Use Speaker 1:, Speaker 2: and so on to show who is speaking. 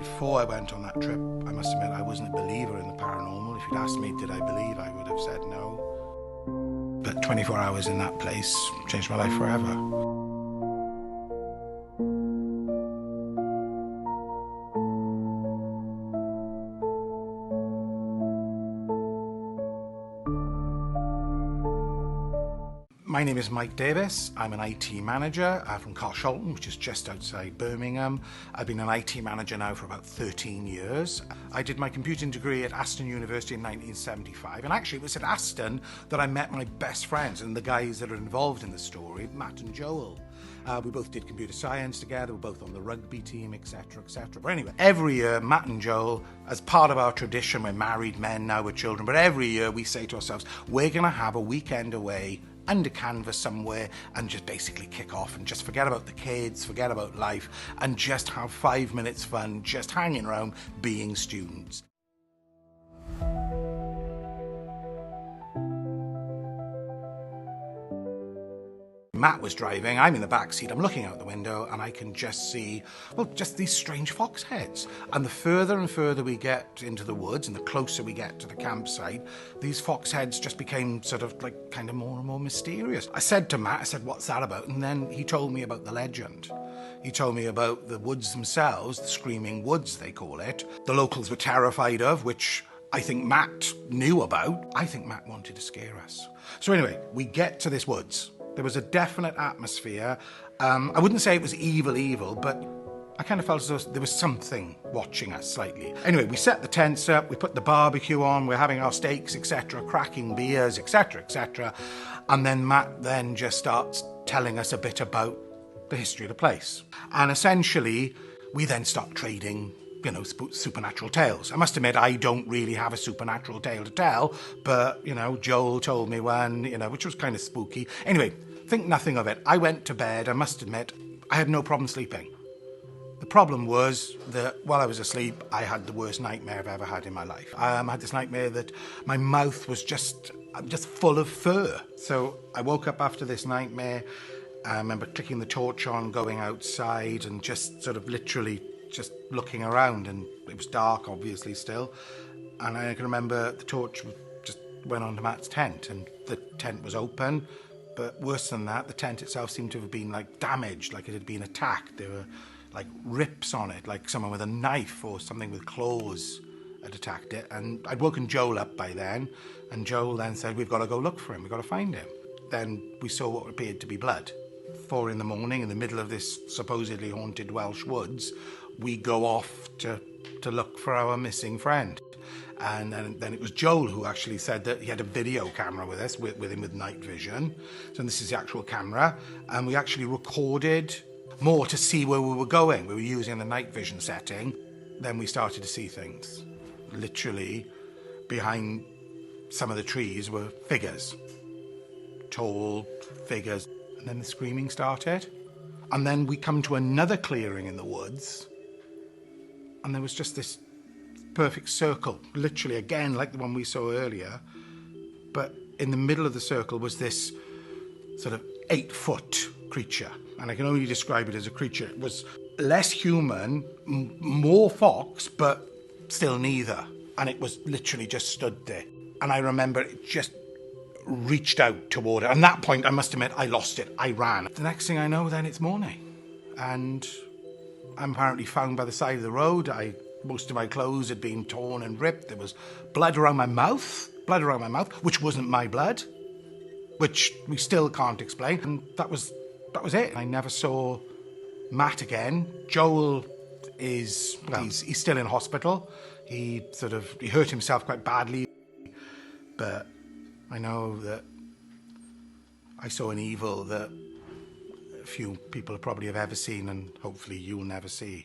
Speaker 1: Before I went on that trip, I must admit I wasn't a believer in the paranormal. If you'd asked me did I believe, I would have said no. But 24 hours in that place changed my life forever. My name is Mike Davis. I'm an IT manager from Carshalton, which is just outside Birmingham. I've been an IT manager now for about 13 years. I did my computing degree at Aston University in 1975, and actually it was at Aston that I met my best friends and the guys that are involved in the story, Matt and Joel. We both did computer science together, we're both on the rugby team, etc, etc. But anyway, every year, Matt and Joel, as part of our tradition, we're married men now with children, but every year we say to ourselves, we're going to have a weekend away under canvas somewhere and just basically kick off and just forget about the kids, forget about life, and just have 5 minutes fun just hanging around being students. Matt was driving, I'm in the back seat, I'm looking out the window and I can just see, well, just these strange fox heads. And the further and further we get into the woods and the closer we get to the campsite, these fox heads just became sort of like kind of more and more mysterious. I said to Matt, I said, what's that about? And then he told me about the legend. He told me about the woods themselves, the Screaming Woods they call it. The locals were terrified of, which I think Matt knew about. I think Matt wanted to scare us. So anyway, we get to this woods. There was a definite atmosphere. I wouldn't say it was evil, but I kind of felt as though there was something watching us slightly. Anyway, we set the tents up, we put the barbecue on, we're having our steaks, etc., cracking beers, etc., etc. And then Matt then just starts telling us a bit about the history of the place. And essentially, we then start trading, you know, supernatural tales. I must admit, I don't really have a supernatural tale to tell, but, you know, Joel told me one, you know, which was kind of spooky. Anyway, think nothing of it. I went to bed, I must admit, I had no problem sleeping. The problem was that while I was asleep, I had the worst nightmare I've ever had in my life. I had this nightmare that my mouth was just full of fur. So I woke up after this nightmare. I remember clicking the torch on, going outside and just sort of literally just looking around, and it was dark obviously still, and I can remember the torch just went onto Matt's tent and the tent was open, but worse than that, the tent itself seemed to have been like damaged, like it had been attacked. There were like rips on it, like someone with a knife or something with claws had attacked it. And I'd woken Joel up by then, and Joel then said, we've got to go look for him, we've got to find him. Then we saw what appeared to be blood. 4 in the morning in the middle of this supposedly haunted Welsh woods, we go off to look for our missing friend. And then it was Joel who actually said that he had a video camera with us, with him with night vision. So this is the actual camera. And we actually recorded more to see where we were going. We were using the night vision setting. Then we started to see things. Literally, behind some of the trees were figures. Tall figures. And then the screaming started. And then we come to another clearing in the woods. And there was just this perfect circle, literally again like the one we saw earlier. But in the middle of the circle was this sort of 8-foot creature. And I can only describe it as a creature. It was less human, more fox, but still neither. And it was literally just stood there. And I remember it just reached out toward it. And at that point, I must admit, I lost it. I ran. The next thing I know, then it's morning. And I'm apparently found by the side of the road. Most of my clothes had been torn and ripped. There was blood around my mouth, which wasn't my blood, which we still can't explain. And that was it. I never saw Matt again. Joel is, well, he's still in hospital. He hurt himself quite badly, but I know that I saw an evil that few people probably have ever seen, and hopefully you'll never see.